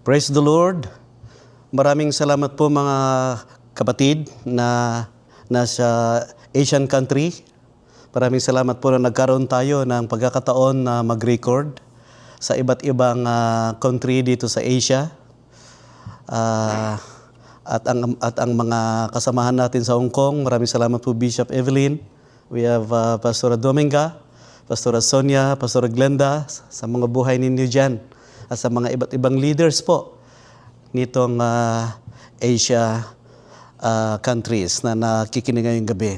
Praise the Lord. Maraming salamat po mga kapatid na nasa Asian country. Maraming salamat po na nagkaroon tayo ng pagkakataon na mag-record sa iba't ibang country dito sa Asia. At ang mga kasamahan natin sa Hong Kong, maraming salamat po Bishop Evelyn. We have Pastora Dominga, Pastora Sonia, Pastora Glenda, sa mga buhay ninyo dyan. At sa mga iba't ibang leaders po nitong Asia countries na nakikinig ngayong gabi.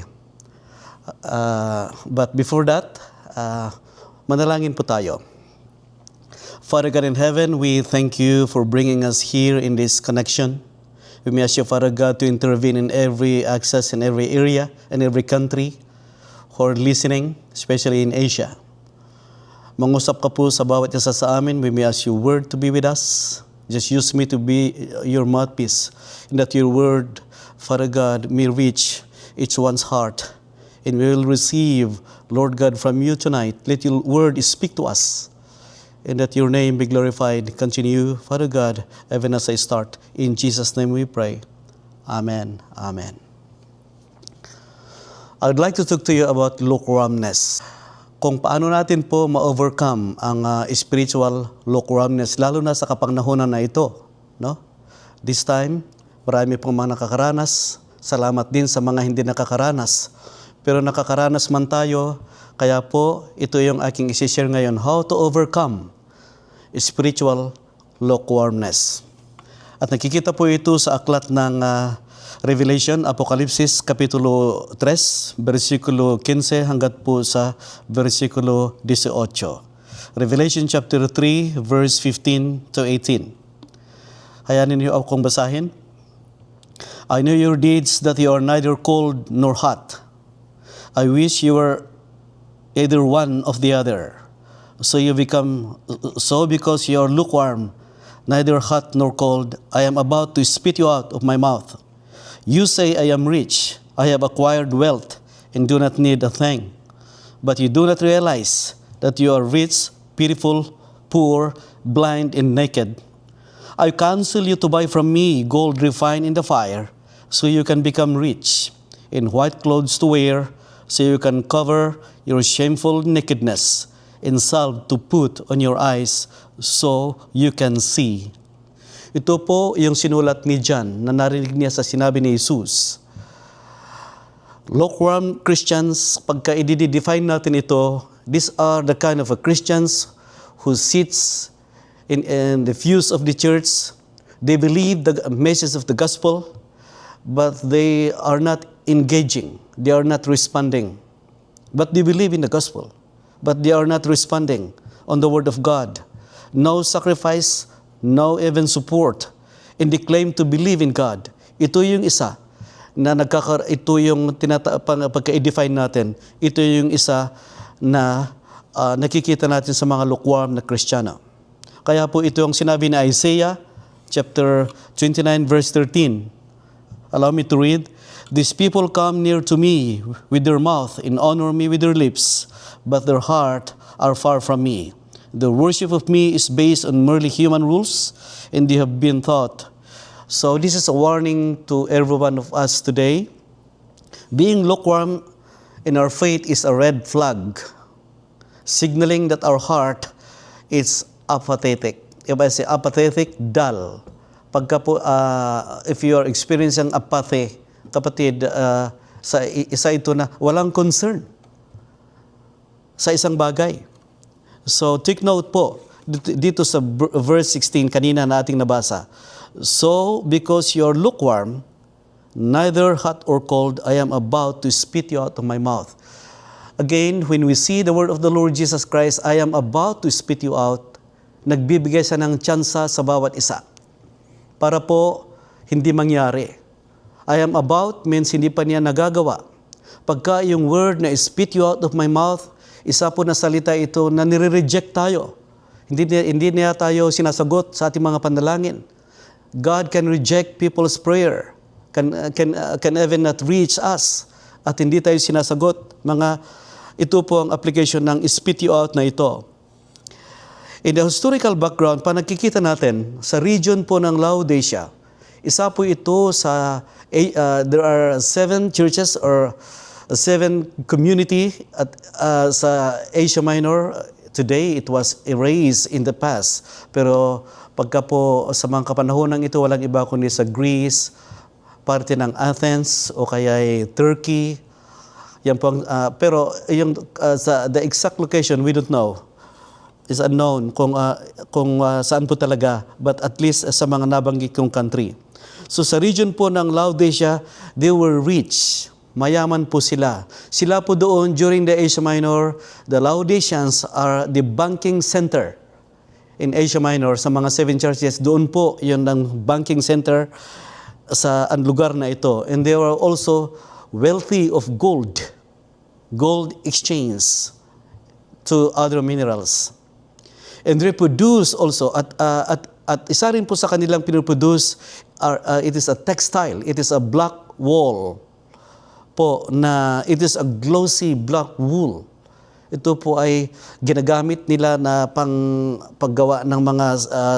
But before that, manalangin po tayo. Father God in heaven, we thank you for bringing us here in this connection. We may ask you, Father God, to intervene in every access, in every area, and every country who are listening, especially in Asia. Mangusap ka po sa bawat isa sa amin. We may ask your word to be with us. Just use me to be your mouthpiece, and that your word, Father God, may reach each one's heart. And we will receive, Lord God, from you tonight. Let your word speak to us, and that your name be glorified. Continue, Father God, even as I start. In Jesus' name we pray. Amen. Amen. I would like to talk to you about lukewarmness. Kung paano natin po ma-overcome ang spiritual lukewarmness, lalo na sa kapangnahunan na ito. No? This time, marami pong mga nakakaranas. Salamat din sa mga hindi nakakaranas. Pero nakakaranas man tayo, kaya po ito yung aking isi-share ngayon, how to overcome spiritual lukewarmness. At nakikita po ito sa aklat ng Revelation, Apokalipsis, Kapitulo 3, versikulo 15 hanggat po sa versikulo 18. Revelation chapter 3, verse 15 to 18. Hayanin niyo akong basahin. I know your deeds, that you are neither cold nor hot. I wish you were either one of the other. So because you are lukewarm, neither hot nor cold, I am about to spit you out of my mouth. You say, I am rich, I have acquired wealth, and do not need a thing. But you do not realize that you are rich, pitiful, poor, blind, and naked. I counsel you to buy from me gold refined in the fire, so you can become rich, and white clothes to wear, so you can cover your shameful nakedness, and salve to put on your eyes, so you can see. Ito po yung sinulat ni John na narinig niya sa sinabi ni Jesus. Lukewarm Christians, pagka i-define natin ito, these are the kind of Christians who sits in the views of the church. They believe the message of the gospel, but they are not engaging. They are not responding. But they believe in the gospel, but they are not responding on the word of God. No sacrifice, no even support, and they claim to believe in God. Ito yung isa na ito yung pagka-define natin, ito yung isa na nakikita natin sa mga lukewarm na Kristiyano. Kaya po ito yung sinabi ni Isaiah chapter 29 verse 13. Allow me to read. These people come near to me with their mouth and honor me with their lips, but their heart are far from me. The worship of me is based on merely human rules, and they have been taught. So this is a warning to every one of us today. Being lukewarm in our faith is a red flag, signaling that our heart is apathetic. If I say apathetic, dull. Pagka po, if you are experiencing apathy, kapatid, isa ito na walang concern sa isang bagay. So, take note po, dito sa verse 16, kanina na ating nabasa. So, because you are lukewarm, neither hot or cold, I am about to spit you out of my mouth. Again, when we see the word of the Lord Jesus Christ, I am about to spit you out, nagbibigay siya ng tsansa sa bawat isa. Para po, hindi mangyari. I am about means hindi pa niya nagagawa. Pagka yung word na spit you out of my mouth, isa po na salita ito na nire-reject tayo. Hindi niya tayo sinasagot sa ating mga panalangin. God can reject people's prayer. Can even not reach us. At hindi tayo sinasagot. Ito po ang application ng spit you out na ito. In the historical background, pa nakikita natin sa region po ng Laodicea, isa po ito sa, there are 7 churches or 7 community at, sa Asia Minor. Today, it was erased in the past. Pero pagka po sa mga kapanahonang ito, walang iba kundi sa Greece, parte ng Athens o kaya Turkey. Yan po, pero yung, the exact location, we don't know. Is unknown kung saan po talaga, but at least sa mga nabanggit kong country. So sa region po ng Laodicea, they were rich. Mayaman po sila. Sila po doon during the Asia Minor, the Laodiceans are the banking center in Asia Minor. Sa mga 7 churches, doon po yun ang banking center sa lugar na ito. And they were also wealthy of gold exchange to other minerals. And reproduce also at isa rin po sa kanilang pinoproduce it is a textile, it is a black wool po na it is a glossy black wool. Ito po ay ginagamit nila na paggawa ng mga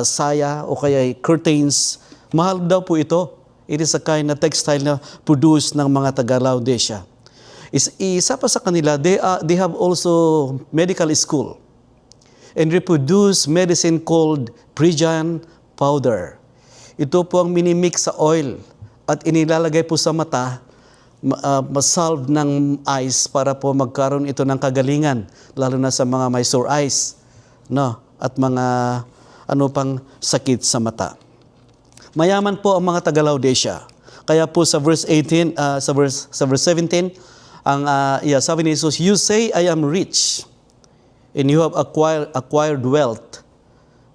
saya o kaya curtains. Mahal daw po ito. It is a kind of textile na produce ng mga taga Laodicea. Isa pa sa kanila, they have also medical school and reproduce medicine called Phrygian powder. Ito po ang minimix sa oil at inilalagay po sa mata, masalve ng eyes para po magkaroon ito ng kagalingan, lalo na sa mga may sore eyes, no? At mga ano pang sakit sa mata. Mayaman po ang mga taga Laodicea. Kaya po sa verse 18, sa verse 17, ang sabi ni Jesus, "You say I am rich, and you have acquired wealth,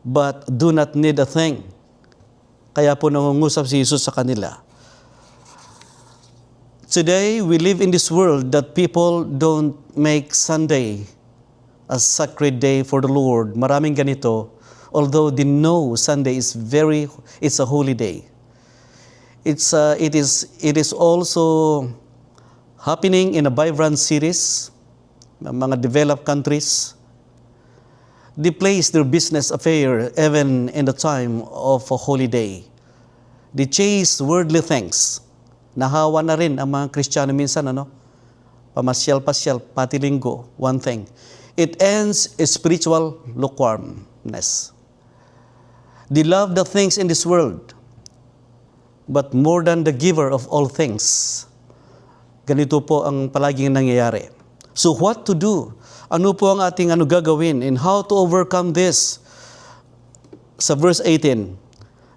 but do not need a thing." Kaya po nangungusap si Jesus sa kanila. Today, we live in this world that people don't make Sunday a sacred day for the Lord. Maraming ganito, although they know Sunday is it's a holy day. It is also happening in a vibrant cities, mga developed countries. They place their business affair even in the time of a holiday. They chase worldly things. Nahawa na rin ang mga Kristiyano minsan, pamasyal-pasyal, pati linggo, one thing. It ends a spiritual lukewarmness. They love the things in this world, but more than the giver of all things. Ganito po ang palaging nangyayari. So what to do? Ano po ang ating gagawin and how to overcome this? Sa verse 18,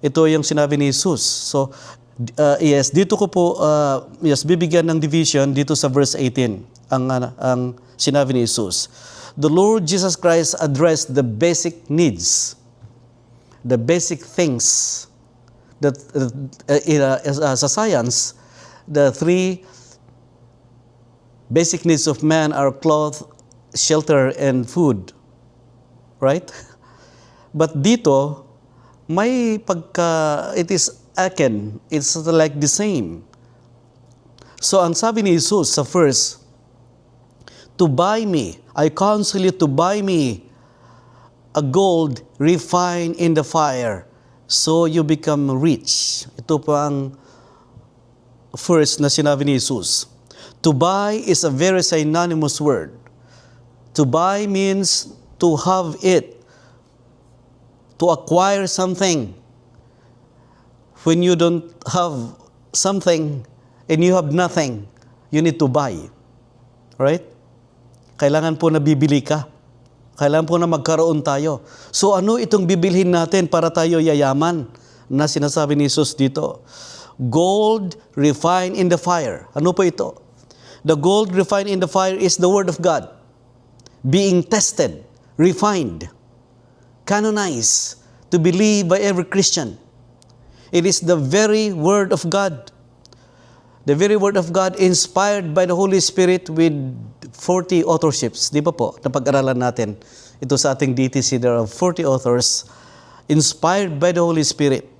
ito yung sinabi ni Jesus. So, dito ko po, bibigyan ng division dito sa verse 18, ang sinabi ni Jesus. The Lord Jesus Christ addressed the basic needs, the basic things that sa science, the 3 basic needs of man are cloth, shelter, and food. Right? But dito, may it is akin. It's like the same. So, ang sabi ni Jesus sa first, to buy me, I counsel you to buy me a gold refined in the fire, so you become rich. Ito po ang first na sinabi ni Jesus. To buy is a very synonymous word. To buy means to have it, to acquire something. When you don't have something and you have nothing, you need to buy. Right? Kailangan po na bibili ka. Kailangan po na magkaroon tayo. So ano itong bibilhin natin para tayo yayaman na sinasabi ni Jesus dito? Gold refined in the fire. Ano po ito? The gold refined in the fire is the Word of God. Being tested, refined, canonized, to believe by every Christian. It is the very Word of God. The very Word of God inspired by the Holy Spirit with 40 authorships. Di ba po? Napag-aralan natin. Ito sa ating DTC, there are 40 authors inspired by the Holy Spirit.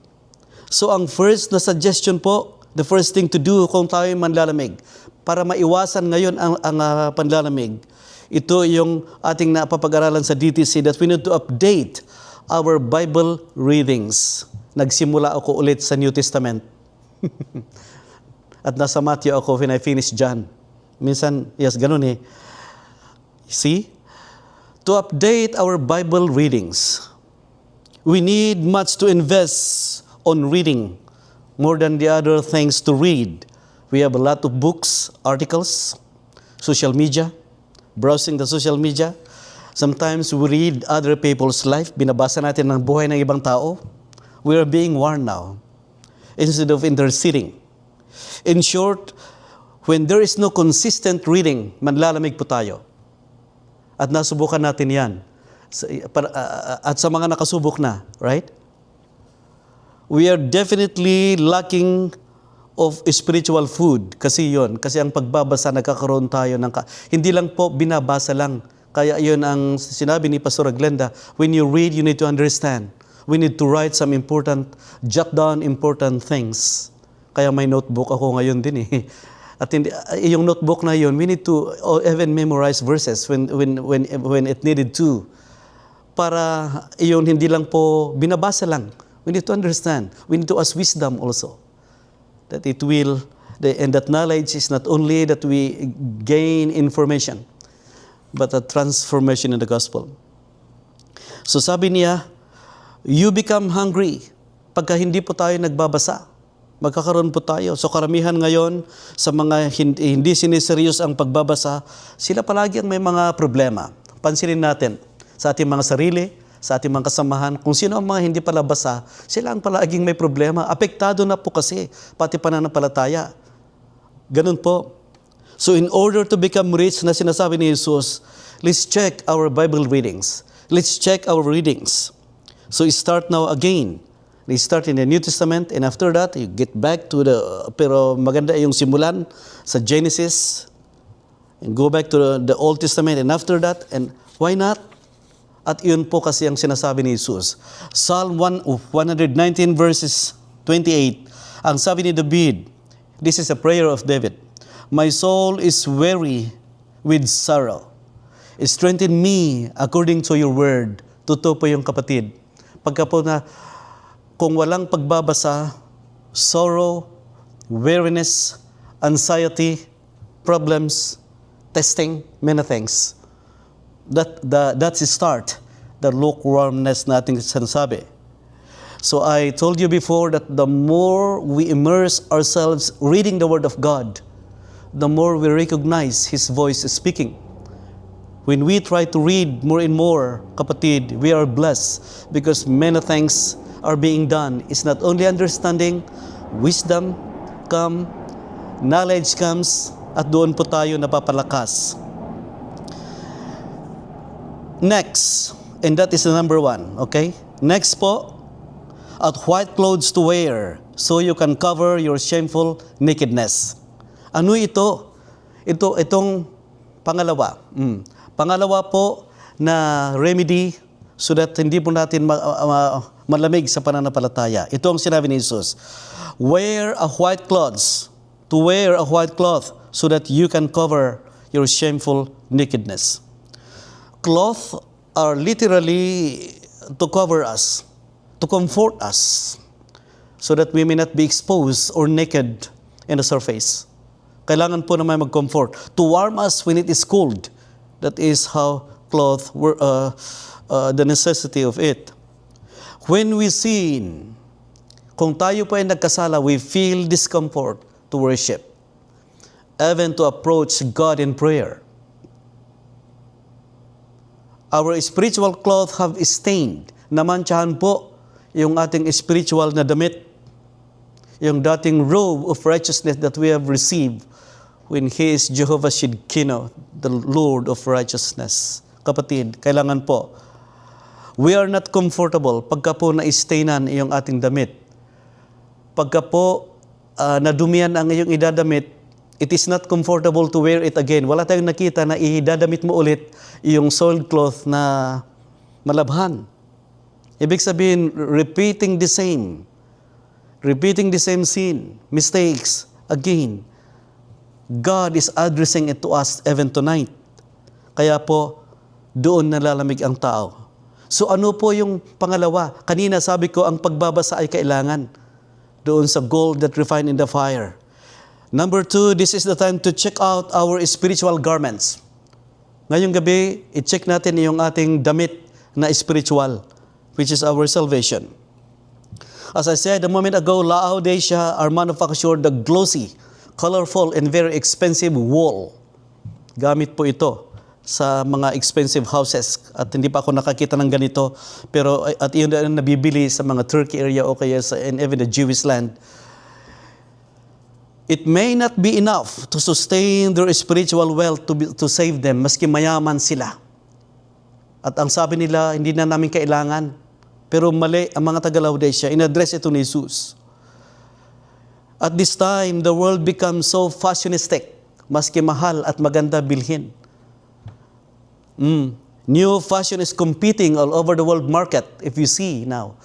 So ang first na suggestion po, the first thing to do kung tayo manlalamig, para maiwasan ngayon ang panlalamig, Ito yung ating napapag-aralan sa DTC that we need to update our Bible readings. Nagsimula ako ulit sa New Testament. At nasa Matthew ako when I finish John. Minsan, yes, ganun eh. See? To update our Bible readings, we need much to invest on reading more than the other things to read. We have a lot of books, articles, social media, browsing the social media. Sometimes we read other people's life. Binabasa natin ng buhay ng ibang tao. We are being warned now instead of interceding. In short, when there is no consistent reading, manlalamig po tayo. At nasubukan natin yan. At sa mga nakasubok na, right? We are definitely lacking of spiritual food. Kasi ang pagbabasa, nagkakaroon tayo ng... Hindi lang po binabasa lang. Kaya yun ang sinabi ni Pastor Glenda, when you read, you need to understand. We need to write some jot down important things. Kaya may notebook ako ngayon din eh. At yung notebook na yun, we need to even memorize verses when it needed to. Para yun hindi lang po binabasa lang. We need to understand. We need to ask wisdom also. That it will, and that knowledge is not only that we gain information, but a transformation in the gospel. So sabi niya, you become hungry pagka hindi po tayo nagbabasa. Magkakaroon po tayo. So karamihan ngayon sa mga hindi siniseryos ang pagbabasa, sila palagi ang may mga problema. Pansinin natin sa ating mga sarili, sa ating mga kasamahan, kung sino ang mga hindi pala basa, sila ang palaging may problema. Apektado na po kasi, pati pananampalataya. Ganun po. So in order to become rich, na sinasabi ni Jesus, let's check our Bible readings. Let's check our readings. So start now again. They start in the New Testament, and after that, you get back to pero maganda yung simulan sa Genesis, and go back to the Old Testament, and after that, and why not? At yun po kasi ang sinasabi ni Jesus. Psalm 119 verses 28. Ang sabi ni David, this is a prayer of David. My soul is weary with sorrow. Strengthen me according to your word. Totoo po yung kapatid. Pagka po na, kung walang pagbabasa, sorrow, weariness, anxiety, problems, testing, many things. That's the start, the lukewarmness nating sinasabi. So I told you before that the more we immerse ourselves reading the Word of God, the more we recognize His voice speaking. When we try to read more and more, kapatid, we are blessed because many things are being done. It's not only understanding, wisdom come, knowledge comes, at doon po tayo napapalakas. Next, and that is the number one, okay? Next po, at white clothes to wear, so you can cover your shameful nakedness. Ano ito? Itong pangalawa. Pangalawa po na remedy so that hindi po natin malamig sa pananampalataya. Ito ang sinabi ni Jesus. Wear a white clothes, to wear a white cloth so that you can cover your shameful nakedness. Cloth are literally to cover us, to comfort us, so that we may not be exposed or naked in the surface. Kailangan po naman mag-comfort. To warm us when it is cold. That is how cloth, the necessity of it. When we sin, kung tayo po ay nagkasala, we feel discomfort to worship, even to approach God in prayer. Our spiritual cloth have stained. Namantsahan po yung ating spiritual na damit, yung dating robe of righteousness that we have received when He is Jehovah Shidkino, the Lord of righteousness. Kapatid, kailangan po, we are not comfortable pagka po na-stainan yung ating damit. Pagka po nadumihan ang iyong idadamit, it is not comfortable to wear it again. Wala tayong nakita na idadamit mo ulit yung soiled cloth na malabhan. Ibig sabihin, repeating the same sin, mistakes, again. God is addressing it to us even tonight. Kaya po, doon nalalamig ang tao. So ano po yung pangalawa? Kanina sabi ko, ang pagbabasa ay kailangan doon sa gold that refined in the fire. Number 2, this is the time to check out our spiritual garments. Ngayong gabi, i-check natin yung ating damit na spiritual, which is our salvation. As I said a moment ago, Laodicea are manufactured the glossy, colorful, and very expensive wool. Gamit po ito sa mga expensive houses. At hindi pa ako nakakita ng ganito. Pero at yun na nabibili sa mga Turkey area o kaya sa and even the Jewish land. It may not be enough to sustain their spiritual wealth to save them, maski mayaman sila. At ang sabi nila, hindi na namin kailangan. Pero mali ang mga taga-Laodicea. In-address ito ni Jesus. At this time, the world becomes so fashionistic, maski mahal at maganda bilhin. New fashion is competing all over the world market, if you see now.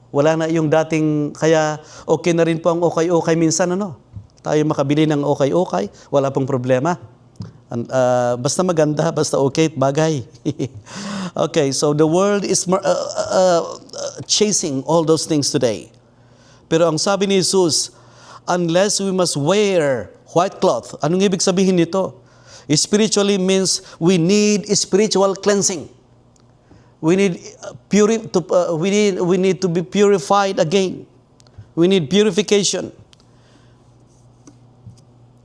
Wala na yung dating, kaya okay na rin po ang okay-okay minsan, ano? Tayo makabili ng okay-okay, wala pong problema. Basta maganda, basta okay, bagay. Okay, so the world is chasing all those things today. Pero ang sabi ni Jesus, unless we must wear white cloth, anong ibig sabihin nito? Spiritually means we need spiritual cleansing. We need we need to be purified again. We need purification.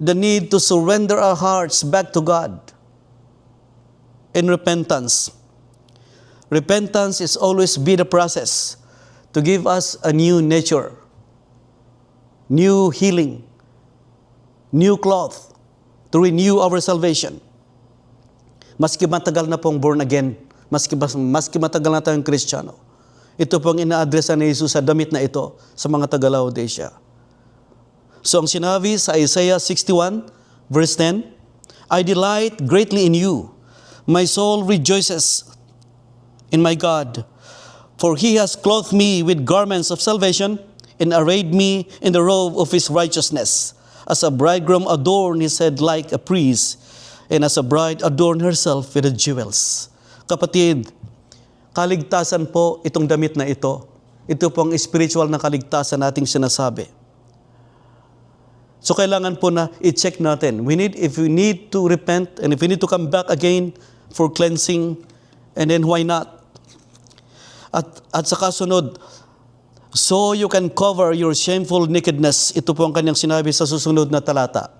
The need to surrender our hearts back to God in repentance. Repentance is always be the process to give us a new nature, new healing, new cloth, to renew our salvation. Maski matagal na pong born again, maski matagal na tayong Kristiyano, ito pong ina-addressa ni Jesus sa damit na ito sa mga taga-Laodicea. So ang sinabi sa Isaiah 61, verse 10, I delight greatly in you. My soul rejoices in my God. For He has clothed me with garments of salvation and arrayed me in the robe of His righteousness. As a bridegroom adorn his head like a priest, and as a bride adorn herself with the jewels. Kapatid, kaligtasan po itong damit na ito. Ito po ang spiritual na kaligtasan nating sinasabi. So kailangan po na i-check natin. If we need to repent and if we need to come back again for cleansing, and then why not? At sa kasunod, so you can cover your shameful nakedness. Ito po ang kanyang sinabi sa susunod na talata.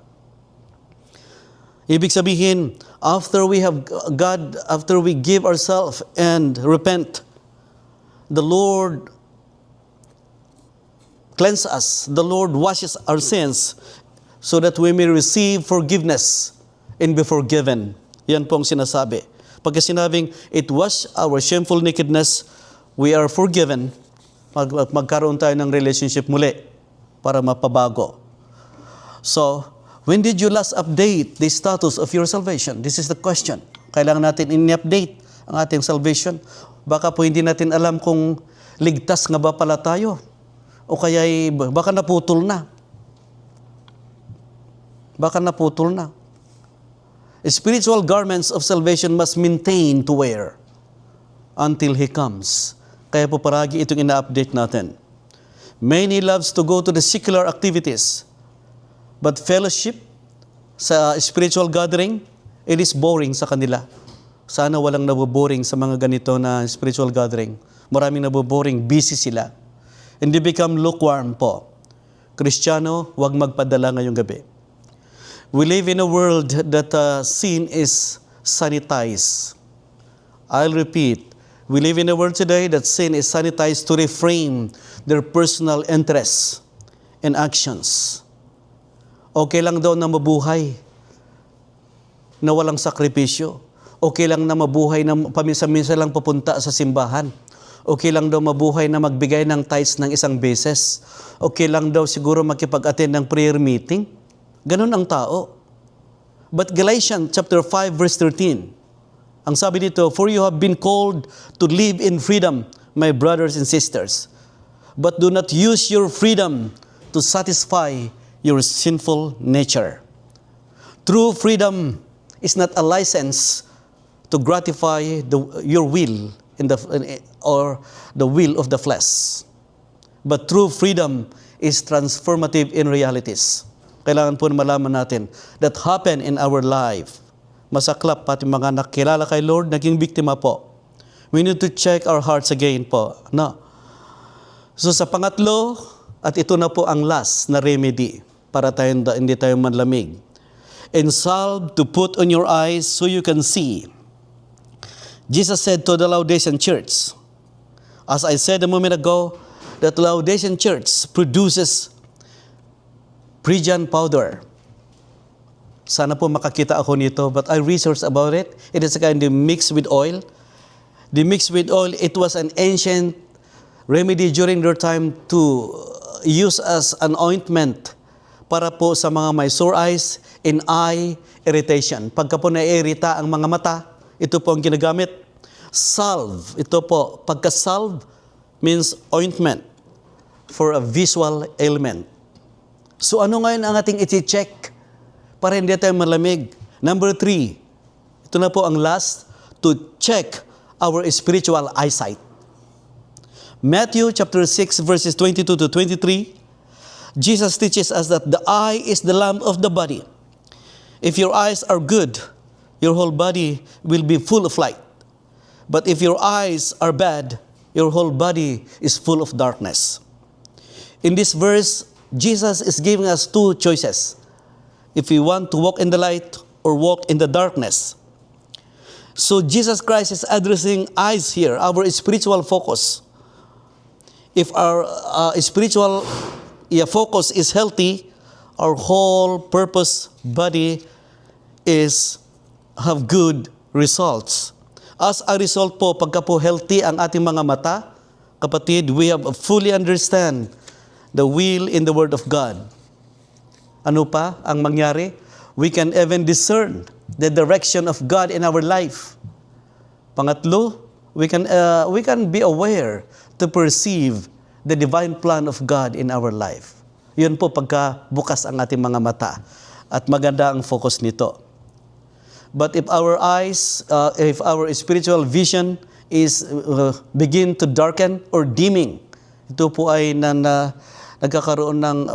Ibig sabihin, after we give ourselves and repent, the Lord cleanse us. The Lord washes our sins so that we may receive forgiveness and be forgiven. Yan po ang sinasabi. Pagka sinabing, it was our shameful nakedness, we are forgiven, magkaroon tayo ng relationship muli para mapabago. So, when did you last update the status of your salvation? This is the question. Kailangan natin in-update ang ating salvation. Baka po hindi natin alam kung ligtas nga ba pala tayo. O kaya baka naputol na. Baka naputol na. Spiritual garments of salvation must maintain to wear until He comes. Kaya po paragi itong ina-update natin. Many loves to go to the secular activities, but fellowship sa spiritual gathering, it is boring sa kanila. Sana walang naboboring sa mga ganito na spiritual gathering. Maraming naboboring, busy sila. And they become lukewarm po. Kristiyano, huwag magpadala ngayong gabi. We live in a world that sin is sanitized. I'll repeat, we live in a world today that sin is sanitized to reframe their personal interests and actions. Okay lang daw na mabuhay na walang sakripisyo. Okay lang na mabuhay na paminsan-minsan lang pupunta sa simbahan. Okay lang daw mabuhay na magbigay ng tithes ng isang beses. Okay lang daw siguro makipag-attend ng prayer meeting. Ganun ang tao. But Galatians chapter 5 verse 13, ang sabi dito, for you have been called to live in freedom, my brothers and sisters. But do not use your freedom to satisfy your sinful nature. True freedom is not a license to gratify your will or the will of the flesh. But true freedom is transformative in realities. Kailangan po malaman natin that happen in our life. Masaklap pati mga nakilala kay Lord, naging biktima po. We need to check our hearts again po. No. So sa pangatlo, at ito na po ang last na remedy para hindi tayo manlamig. And salve to put on your eyes so you can see. Jesus said to the Laodicean church, as I said a moment ago, that Laodicean church produces Phrygian powder. Sana po makakita ako nito, but I researched about it. It is kind of mixed with oil. The mixed with oil, it was an ancient remedy during their time to use as an ointment para po sa mga may sore eyes and eye irritation. Pagka po na-irita ang mga mata, ito po ang ginagamit. Salve, ito po, pagka-salve means ointment for a visual ailment. So ano ngayon ang ating iti-check para hindi tayo malamig? Number 3, ito na po ang last, to check our spiritual eyesight. Matthew chapter 6 verses 22 to 23, Jesus teaches us that the eye is the lamp of the body. If your eyes are good, your whole body will be full of light. But if your eyes are bad, your whole body is full of darkness. In this verse, Jesus is giving us two choices. If we want to walk in the light or walk in the darkness. So Jesus Christ is addressing eyes here, our spiritual focus. If our spiritual focus is healthy, our whole purpose body have good results. As a result po, pagka po healthy ang ating mga mata, kapatid, we have fully understand the will in the Word of God. Ano pa ang mangyari? We can even discern the direction of God in our life. Pangatlo, we can be aware to perceive the divine plan of God in our life. Yun po pagka bukas ang ating mga mata at maganda ang focus nito. But if our eyes, if our spiritual vision is begin to darken or dimming, ito po ay nagkakaroon ng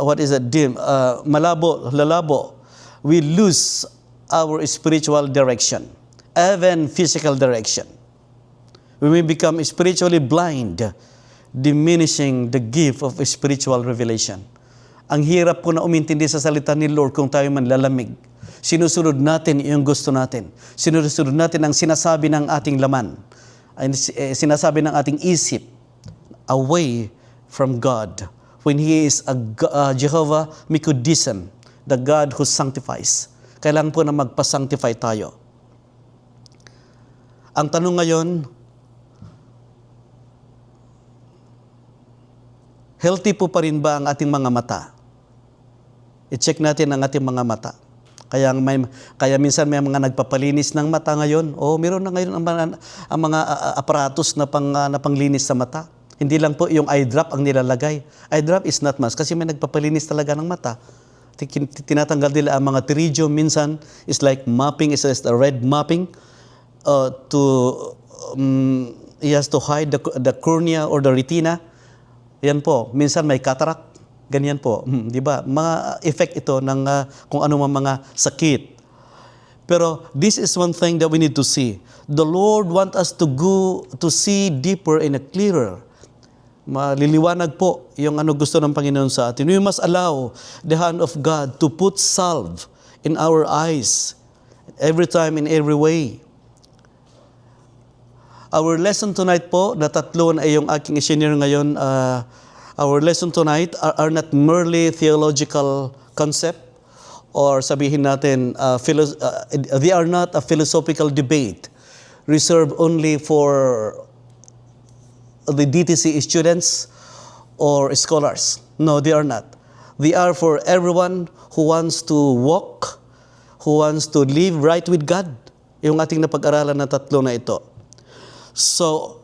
lalabo, we lose our spiritual direction, even physical direction. We may become spiritually blind, diminishing the gift of spiritual revelation. Ang hirap po na umintindi sa salita ni Lord kung tayo manlalamig. Sinusunod natin yung gusto natin. Sinusunod natin ang sinasabi ng ating laman. Sinasabi ng ating isip away from God. When He is a Jehovah Mikodism, the God who sanctifies. Kailangan po na magpa-sanctify tayo. Ang tanong ngayon, healthy po pa rin ba ang ating mga mata? I-check natin ang ating mga mata. Kaya minsan may mga nagpapalinis ng mata ngayon. Meron na ngayon ang mga aparatus na panglinis sa mata. Hindi lang po yung eye drop ang nilalagay. Eye drop is not much kasi may nagpapalinis talaga ng mata. Tinatanggal nila ang mga pterygium minsan. Is like mapping, is a red mapping he has to hide the cornea or the retina. Yan po. Minsan may cataract. Ganyan po. Di ba? Mga effect ito ng kung ano mga sakit. Pero this is one thing that we need to see. The Lord wants us to go to see deeper and clearer. Maliliwanag po yung gusto ng Panginoon sa atin. We must allow the hand of God to put salve in our eyes every time, in every way. Our lesson tonight po, na tatlo na yung aking i-share ngayon, our lesson tonight are not merely theological concept or sabihin natin, they are not a philosophical debate reserved only for the DTC students or scholars. No, they are not. They are for everyone who wants to walk, who wants to live right with God. Yung ating napag-aralan na tatlo na ito. So,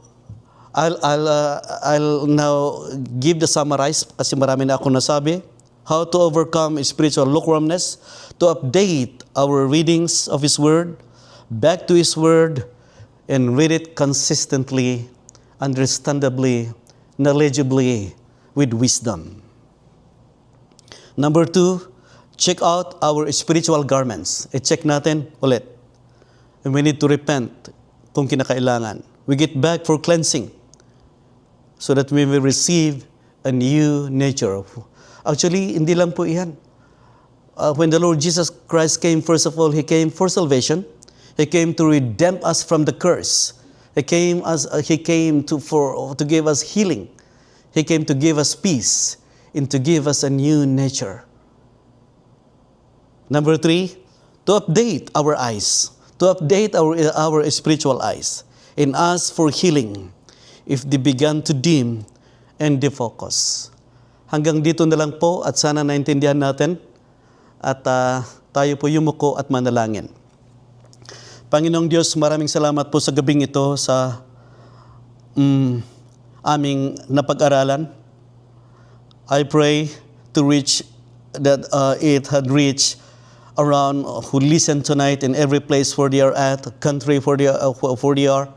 I'll now give the summarize kasi marami na ako nasabi. How to overcome spiritual lukewarmness, to update our readings of His Word, back to His Word, and read it consistently, understandably, knowledgeably, with wisdom. Number 2, check out our spiritual garments. I-check natin ulit. And we need to repent kung kinakailangan. We get back for cleansing so that we will receive a new nature. Actually, hindi lang po iyan. When the Lord Jesus Christ came, first of all, He came for salvation. He came to redeem us from the curse. He came to give us healing. He came to give us peace and to give us a new nature. Number 3, to update our eyes, to update our spiritual eyes, and ask for healing if they began to dim and defocus. Hanggang dito na lang po at sana naintindihan natin at tayo po yumuko at manalangin. Panginoong Diyos, maraming salamat po sa gabing ito sa aming napag-aralan. I pray to reach that it had reached around who listen tonight in every place where they are at, country where they are.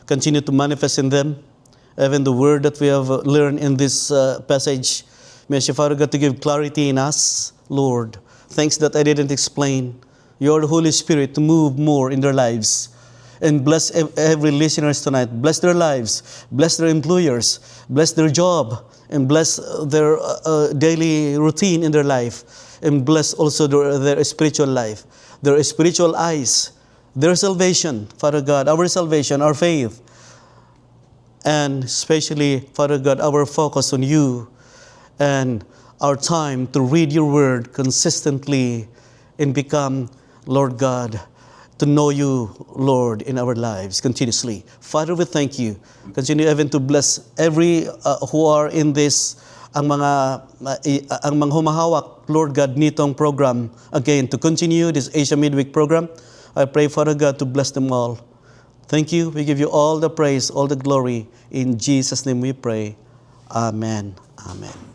Continue to manifest in them. Even the word that we have learned in this passage, may you, Father God, to give clarity in us, Lord. Thanks that I didn't explain. Your Holy Spirit to move more in their lives. And bless every listeners tonight. Bless their lives. Bless their employers. Bless their job. And bless their daily routine in their life. And bless also their spiritual life. Their spiritual eyes. Their salvation, Father God. Our salvation, our faith. And especially, Father God, our focus on you. And our time to read your word consistently and become, Lord God, to know you, Lord, in our lives continuously. Father, we thank you. Continue even to bless every who are in this, ang mga humahawak, Lord God, nitong program, again, to continue this Asia Midweek program. I pray, Father God, to bless them all. Thank you. We give you all the praise, all the glory. In Jesus' name we pray. Amen. Amen.